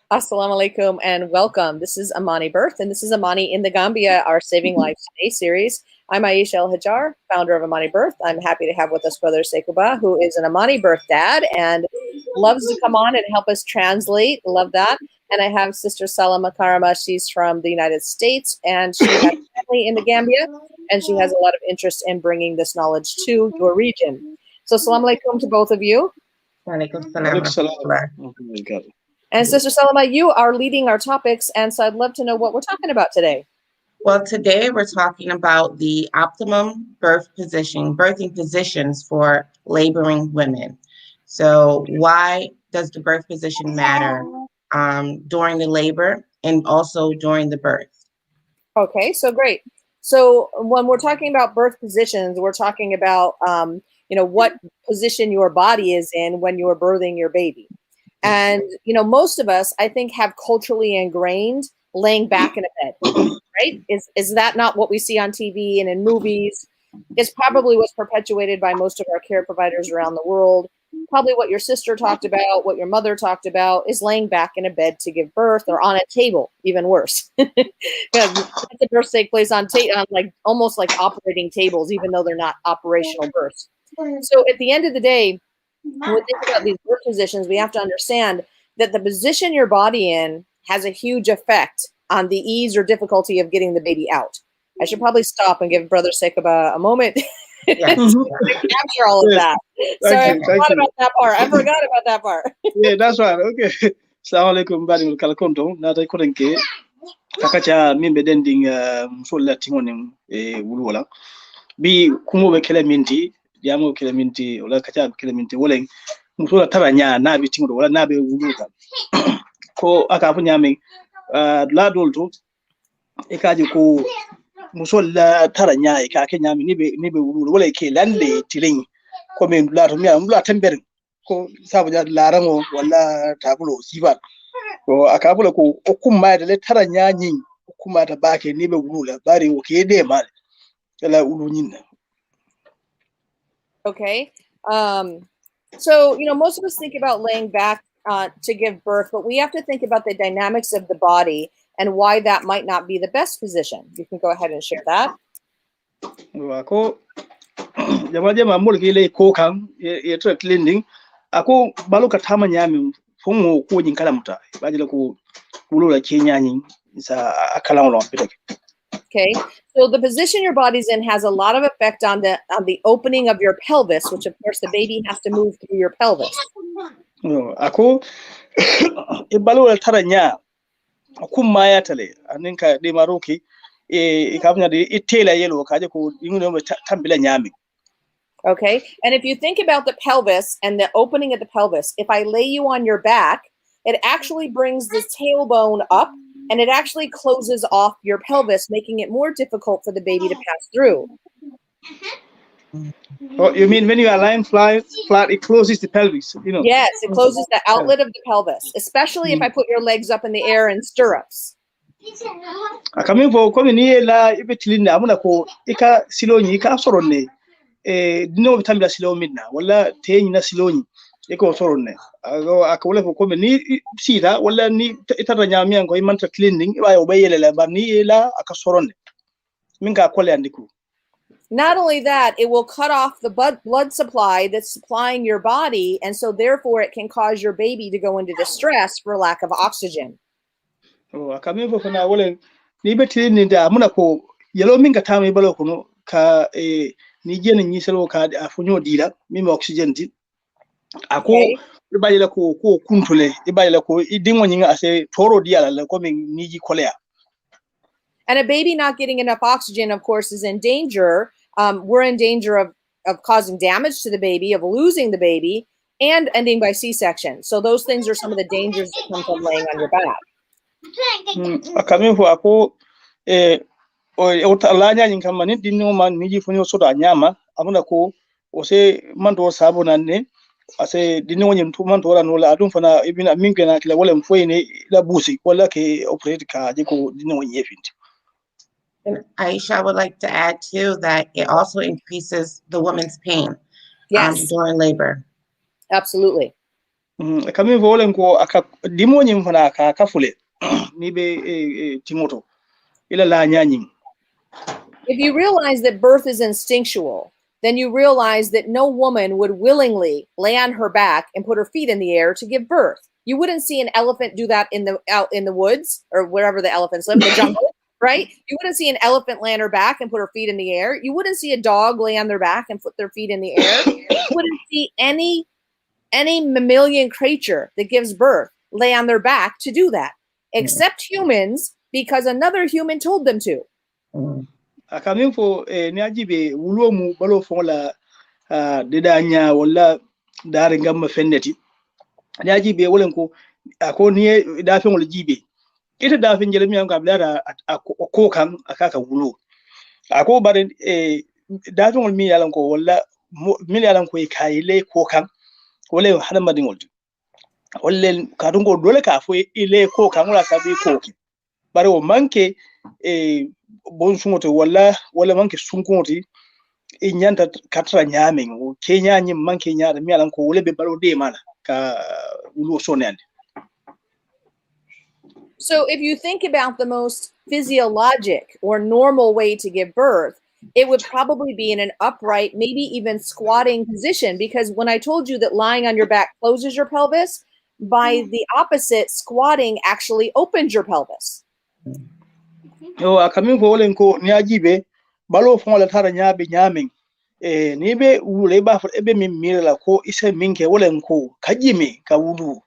Assalamu alaikum and welcome. This is AMANI Birth and this is AMANI in the Gambia, our Saving Lives Today series. I'm Aisha El-Hajjar, founder of AMANI Birth. I'm happy to have with us Brother Sekuba, who is an AMANI Birth dad and loves to come on and help us translate. Love that. And I have Sister Salama Karama. She's from the United States and she has family in the Gambia and she has a lot of interest in bringing this knowledge to your region. So assalamu alaikum to both of you. Walaikum salam. And Sister Salama, you are leading our topics, and so I'd love to know what we're talking about today. Well, today we're talking about the optimum birthing positions for laboring women. So why does the birth position matter during the labor and also during the birth? Okay, so great. So when we're talking about birth positions, we're talking about, what position your body is in when you're birthing your baby. And, most of us, I think, have culturally ingrained laying back in a bed, right? Is that not what we see on TV and in movies? It's probably what's perpetuated by most of our care providers around the world. Probably what your sister talked about, what your mother talked about, is laying back in a bed to give birth or on a table, even worse. Because the births take place on almost like operating tables, even though they're not operational births. So at the end of the day, when we think about these birth positions, we have to understand that the position your body in has a huge effect on the ease or difficulty of getting the baby out. I should probably stop and give Brother Sekaba a moment to capture all of that. Sorry, I forgot about that part. I forgot about that part. Yeah, that's right. Okay. Assalamu alaikum bani kalakonto na dai korenke kakacha mimbe dending so latingonim wulwala bi kumo be kele minti diamo kele minti wala kacha kele minti wala musola taranya na bi tingo wala na be wuluka ko aka fu nyame la dolto e kaji ko musola taranya e ka ke nyame ni be wulu wala ke lalle tilin ko men la to miya mula tamberin ko sabu da larango wala tabulo sifa ko aka bula ko okumma da le taranya nyin okumma da bake ni be wulu bari o ke de ma la wulu nyin. Okay. So, most of us think about laying back to give birth, but we have to think about the dynamics of the body and why that might not be the best position. You can go ahead and share that. Ako jama mulki le ko kan e tra cleaning ako baluka tama nyami fongo ko nyin kala muta bajila ko wulula kenya nyin sa akala on pitake. Okay, so the position your body's in has a lot of effect on the opening of your pelvis, which of course the baby has to move through your pelvis. Ako ibalo taranya akumma ya tale aninka de maroki ikafnya de itela yelo kaje ko inguno tambila nyami. Okay, and if you think about the pelvis and the opening of the pelvis, if I lay you on your back, it actually brings the tailbone up and it actually closes off your pelvis, making it more difficult for the baby to pass through. Oh, you mean when you are lying flat, it closes the pelvis, Yes, it closes the outlet of the pelvis, especially if I put your legs up in the air in stirrups. Coming for coming la ibetilinda amuna ko ika siloni ika soronne no tambila silo midna wala teñi na siloni iko soronne akawala ko coming ni sita wala ni itara nyami ango imanta cleaning iba obayele la bani la aka soronne minga kole andiku. Not only that, it will cut off the blood supply that's supplying your body, and so therefore it can cause your baby to go into distress for lack of oxygen. Akame fo na wala ni beti ni da muna ko yelo minga tami balo kuno ka ni jeni ni selo ka afunyo dira mi oxygen ti ako ibayela ko kuntule ibayela ko idingo nyinga ase toro diala la ko min niji kolea. And a baby not getting enough oxygen, of course, is in danger. We're in danger of causing damage to the baby, of losing the baby, and ending by C-section. So those things are some of the dangers that come from laying on your back. Akame fo ako o talanya nyinga mani dinno man niji funyo soda nyama amuna ko ose mando sabo nanne ase dinno nyim tu man tora no la adun fana ibina mingena kila wala mfoine la busi wala ke operate ka jiko dinno nyefinti. And Aisha would like to add too that it also increases the woman's pain during labor. Absolutely. Kami volen ko aka dimo nyim fana ka kafule ni be timoto ila la nyanyim. If you realize that birth is instinctual, then you realize that no woman would willingly lay on her back and put her feet in the air to give birth. You wouldn't see an elephant do that out in the woods or wherever the elephants live, in the jungle, right? You wouldn't see an elephant lay on her back and put her feet in the air. You wouldn't see a dog lay on their back and put their feet in the air. You wouldn't see any mammalian creature that gives birth lay on their back to do that, except humans, because another human told them to. Akamin fo ni ajibe wulo mu balo fo la de danya wala dare ngam fenneti ni ajibe wolen ko ako ni da fe wala jibe ita da fe ngel mi am kabla ko kan akaka wulo ako bare da fe wala mi yalan ko wala mi yalan ko kayile ko kan wala hada madingol wala ka dungo dole ka fo ile ko kan wala ka bi ko bare o manke bon sungoto wala manke sunkoti e nyanta katra nyamen o kenya nyim manke nyaada mi alan ko wala be balo de mala ka wulo sonande. So if you think about the most physiologic or normal way to give birth, it would probably be in an upright, maybe even squatting position, because when I told you that lying on your back closes your pelvis, by the opposite, squatting actually opens your pelvis. Yo akamin ko wolen ko ni ajibe balo fon la tara nyaabe nyamen ni be wule ba fa ebe min mirala ko isa minke wolen ko kajime ka wulu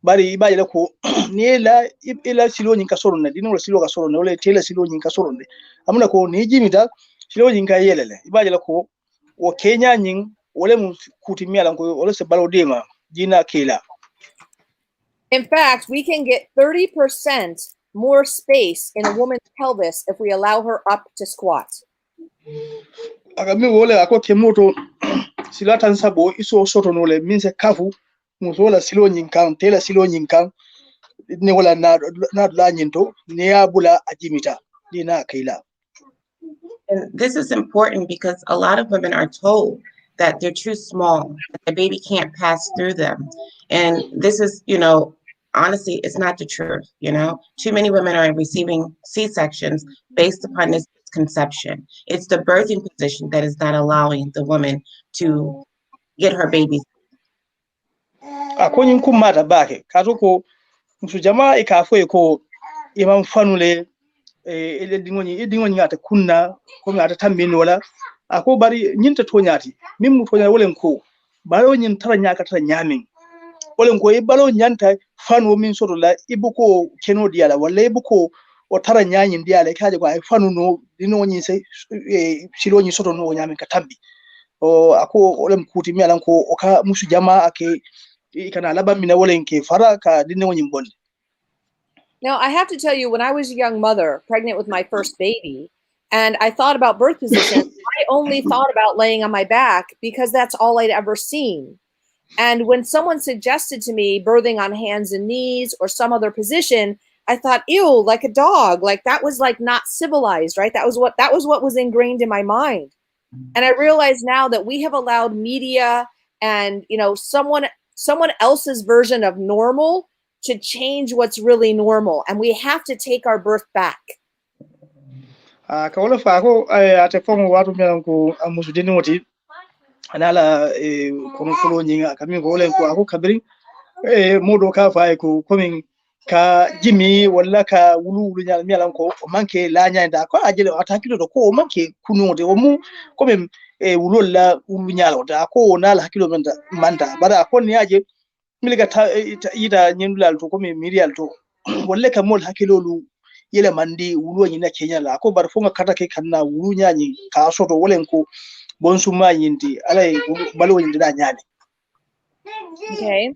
bari ibaje la ko ni la ila silo nyin ka soronne dino silo ka soronne wala tela silo nyin ka soronne amuna ko ni jimita silo nyin ka yelele ibaje la ko o kenya nyin wala mu kuti mi alan ko wala se balo dema jina kila. In fact, we can get 30% more space in a woman's pelvis if we allow her up to squat. Akami wole ako kemoto sila tansabo iso soto nole minse kafu musola silo nyinkan tela silo nyinkan ne wala na la nyinto ne abula ajimita dina kaila. And this is important because a lot of women are told that they're too small, that the baby can't pass through them. And this is, honestly, it's not the truth, Too many women are receiving C-sections based upon this conception. It's the birthing position that is not allowing the woman to get her babies. Akonyin kumata bake katoko msujama ikafo eko imam fanule ele dingonyi ata kunna ko mi ata tambini wala ako bari nyinta tonyati mimmu tonya wolen ko baro nyin tara nyaka tara nyamin wolen ko balo nyanta fanu min soto la ibuko keno diala wala ibuko o tara nyanyin diala kaje ko ay fanu no dino nyi se silo nyi soto no nyamin ka tambi o ako olem kuti mi alan ko o ka musu jama ake kana laba mina wolen ke fara ka dino nyi bon. Now, I have to tell you, when I was a young mother, pregnant with my first baby, and I thought about birth position, I only thought about laying on my back because that's all I'd ever seen. And when someone suggested to me birthing on hands and knees or some other position, I thought, ew, like a dog, like that was like not civilized, right? That was what was ingrained in my mind. And I realize now that we have allowed media and, someone else's version of normal to change what's really normal, and we have to take our birth back. Kaola fako ate fongo watu miangu amusudini woti anala kono fulo nyinga kami vole ko ako kabiri modo ka fa ko komin ka jimi wala ka wulu nyal mialan ko manke la nyanda ko ajele atakilo do ko manke kunote o mu komin wulo la wulu nyal da ko nala hakilo manda bara ko ni aje miliga ida nyendulal to komi mirial to wolle ka mol hakilolu yele mandi wulu nyina Kenya la ko bar fonga kata ke kanna wulu nyanyi ka soto wolen ko bonsuma nyindi alay balo nyindi da nyani. Okay,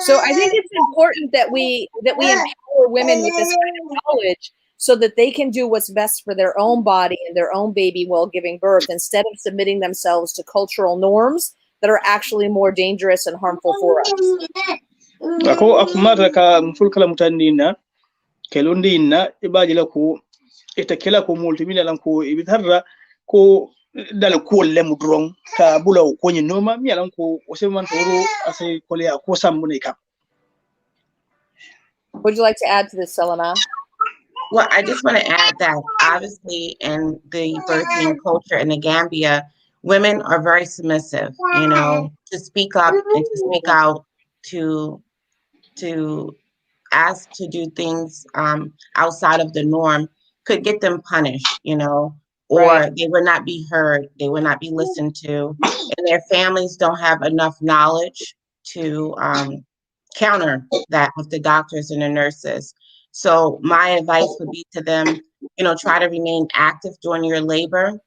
so I think it's important that we empower women with this kind of knowledge so that they can do what's best for their own body and their own baby while giving birth, instead of submitting themselves to cultural norms that are actually more dangerous and harmful for us. Ako akumata ka mfulkala mutandina kelundi inna ibaji la ko itakela ko multimina lan ko ibitarra ko dal ko lemu drong ka bula ko nyi noma mi lan ko o se man toro ase ko le ko sambune ka would you like to add to this, Selena? Well, I just want to add that obviously in the birthing culture in the Gambia, women are very submissive, you know, to speak up and to speak out, to to ask to do things outside of the norm could get them punished, you know, or Right. they would not be heard, they would not be listened to, and their families don't have enough knowledge to counter that with the doctors and the nurses. So my advice would be to them, you know, try to remain active during your labor.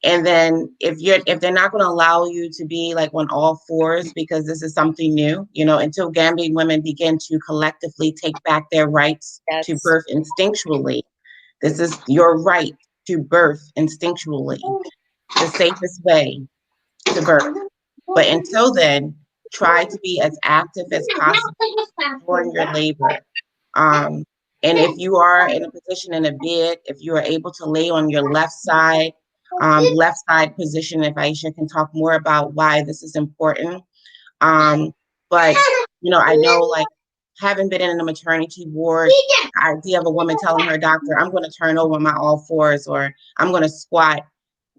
And then if they're not going to allow you to be like on all fours, because this is something new, you know, until Gambian women begin to collectively take back their rights to Yes. birth instinctually. This is your right to birth instinctually, the safest way to birth. But until then, try to be as active as possible during your labor. And if you are in a position in a bed, if you are able to lay on your left side position, if Aisha can talk more about why this is important. But, you know, I know like having been in a maternity ward, the idea of a woman telling her doctor, I'm going to turn over my all fours or I'm going to squat.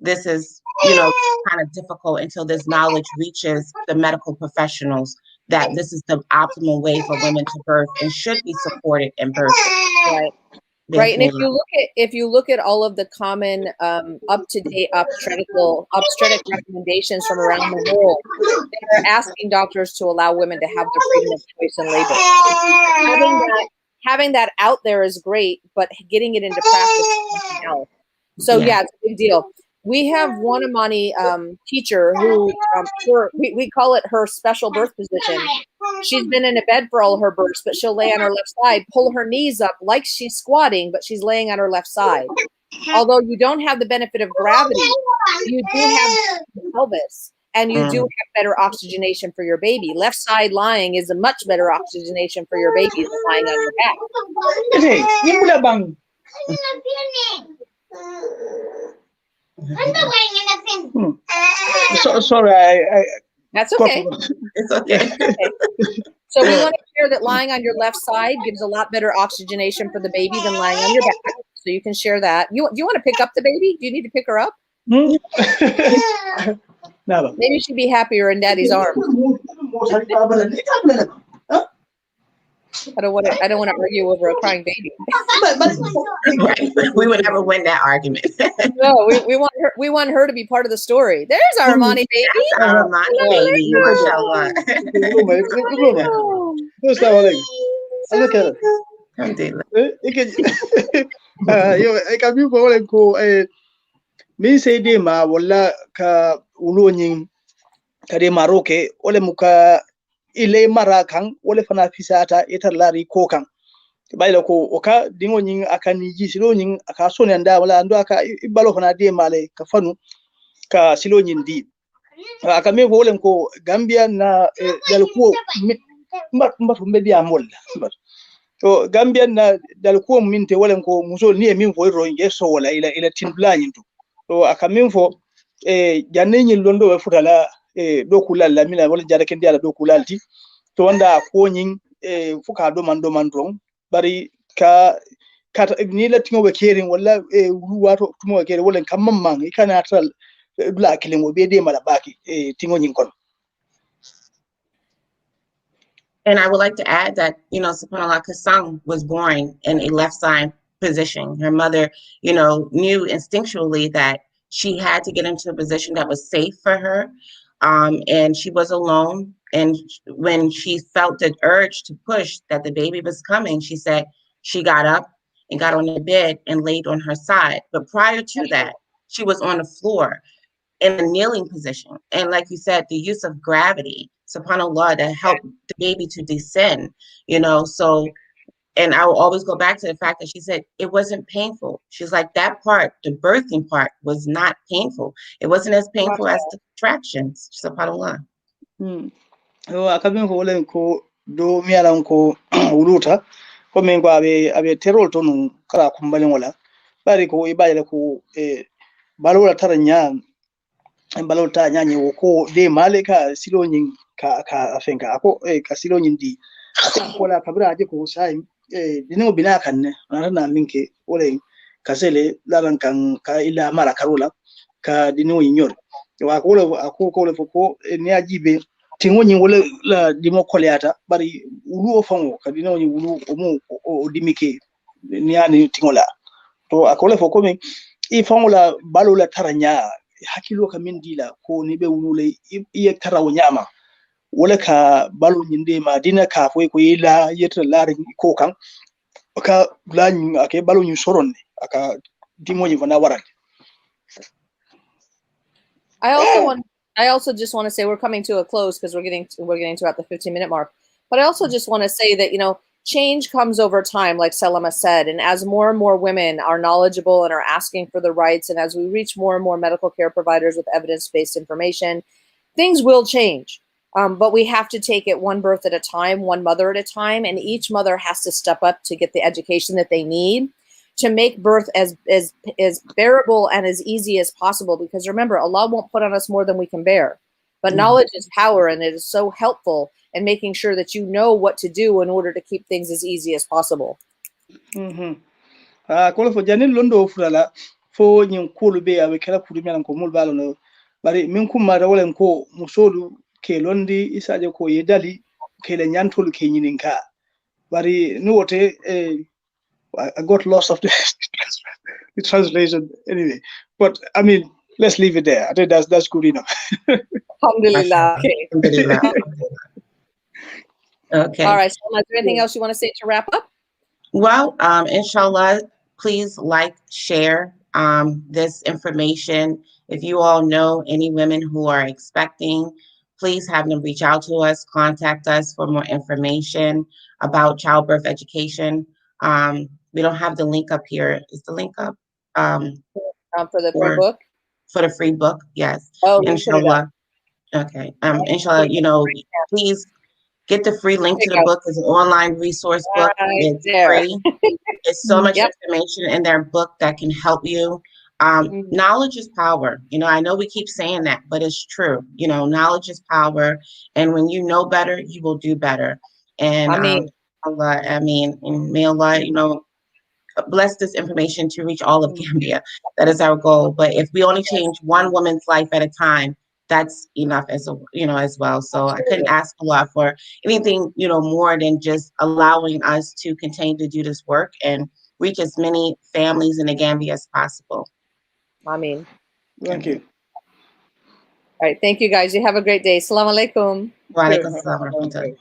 This is, you know, kind of difficult until this knowledge reaches the medical professionals that this is the optimal way for women to birth and should be supported in birth. Right. Right, and if you look at all of the common up-to-date obstetric recommendations from around the world, they're asking doctors to allow women to have the freedom of choice in labor. Having that out there is great, but getting it into practice is something else. So yeah, it's a big deal. We have one AMANI teacher who we call it her special birth position. She's been in a bed for all her births, but she'll lay on her left side, pull her knees up like she's squatting, but she's laying on her left side. Although you don't have the benefit of gravity, you do have the pelvis, and you do have better oxygenation for your baby. Left side lying is a much better oxygenation for your baby than lying on your back. Sorry, That's okay. It's okay. So we want to share that lying on your left side gives a lot better oxygenation for the baby than lying on your back. So you can share that. Do you want to pick up the baby? Do you need to pick her up? Maybe she'd be happier in Daddy's arms. I don't want to argue over a crying baby. Right. We would never win that argument. No, we want her to be part of the story. There's our AMANI baby. That's our AMANI baby. Mashallah. Mi say de ma wala ka ulo nying kade maroke ole muka ile mara kan ole fana fisata etar lari ko kan bayla ko oka dingo nying akani ji silo nying aka so nda wala ando aka ibalo fana de male ka fanu ka silo nyin di aka me ko ko Gambia na dal ko mbat mbedi amol to Gambia na dal ko minte wala ko musol ni min fo ro nge so wala ila tin blanyin to to aka min fo janne nyin londo we futala do kulal la mina wala jara ken diala do kulalti to wanda ko nyin fuka do man drong bari ka ni la tingo be kerin wala wato tumo kerin wala kamman ikana tal bla kilin wo be de mala baki tingo nyin kon. And I would like to add that, you know, subhanAllah, Kasam was born in a left side position. Her mother, you know, knew instinctually that she had to get into a position that was safe for her. And she was alone. And when she felt the urge to push that the baby was coming, she said she got up and got on the bed and laid on her side. But prior to that, she was on the floor in a kneeling position. And like you said, the use of gravity, subhanAllah, to help the baby to descend, you know. So, and I will always go back to the fact that she said it wasn't painful. She's like, that part, the birthing part, was not painful. It wasn't as painful as the contractions, subhanAllah. Akamin ko len ko do mialan ko uluta ko men ko abe terol to no kala kumbalen wala bari ko ibayele ko balola taranya balota nyanye ko de maleka silo nyin ka afenka ako ka silo nyin di ko la kabra aje ko sai dino bina kanne na minke ole kasele laran kan ka ila mara karola ka dino inyor wa ko le foko ni ajibe tingo nyi wala la dimo koleata bari wulu o fango ka dino nyi wulu o mo o dimike ni ani tingola to akole foko mi I fango la balo la taranya hakilo ka min dila ko ni be wulu le I tarawo nyama wala ka balo nyinde ma dina ka fo ko ila yetra laari ko kan ka lañ ake balo ñu soron aka dimo ñu fana waral I also just want to say we're coming to a close because we're getting to about the 15-minute mark. But I also just want to say that, you know, change comes over time, like Selema said, and as more and more women are knowledgeable and are asking for the rights, and as we reach more and more medical care providers with evidence-based information, things will change. But we have to take it one birth at a time, one mother at a time, and each mother has to step up to get the education that they need to make birth as bearable and as easy as possible. Because remember, Allah won't put on us more than we can bear. But knowledge is power, and it is so helpful in making sure that you know what to do in order to keep things as easy as possible. Kola fo janin londo furala fo nyin kulu be awe kala kuru mi ko mul balo no bari min kum ma dawlen ko musolu ke londi isaje ko yedali ke le nyantolu ke nyininka bari no wote I got lost of the translation anyway, but I mean, let's leave it there. I think that's good enough. Alhamdulillah. Okay. Alhamdulillah. Okay. All right. So, is there anything else you want to say to wrap up? Well, inshallah, please like, share this information. If you all know any women who are expecting, please have them reach out to us, contact us for more information about childbirth education. We don't have the link up here. Is the link up? For the free book? For the free book, yes. Oh, inshallah. Okay. Inshallah, you know, please get the free link to the book. It's an online resource book. It's free. It's so much information in their book that can help you. Knowledge is power. You know, I know we keep saying that, but it's true. You know, knowledge is power. And when you know better, you will do better. And Allah, and may Allah, you know, bless this information to reach all of Gambia. That is our goal. But if we only change one woman's life at a time, that's enough as well. So I couldn't ask a lot for anything, you know, more than just allowing us to continue to do this work and reach as many families in the Gambia as possible. Ameen. Thank you. All right. Thank you, guys. You have a great day. Assalamu alaikum. Wa alaikum assalam.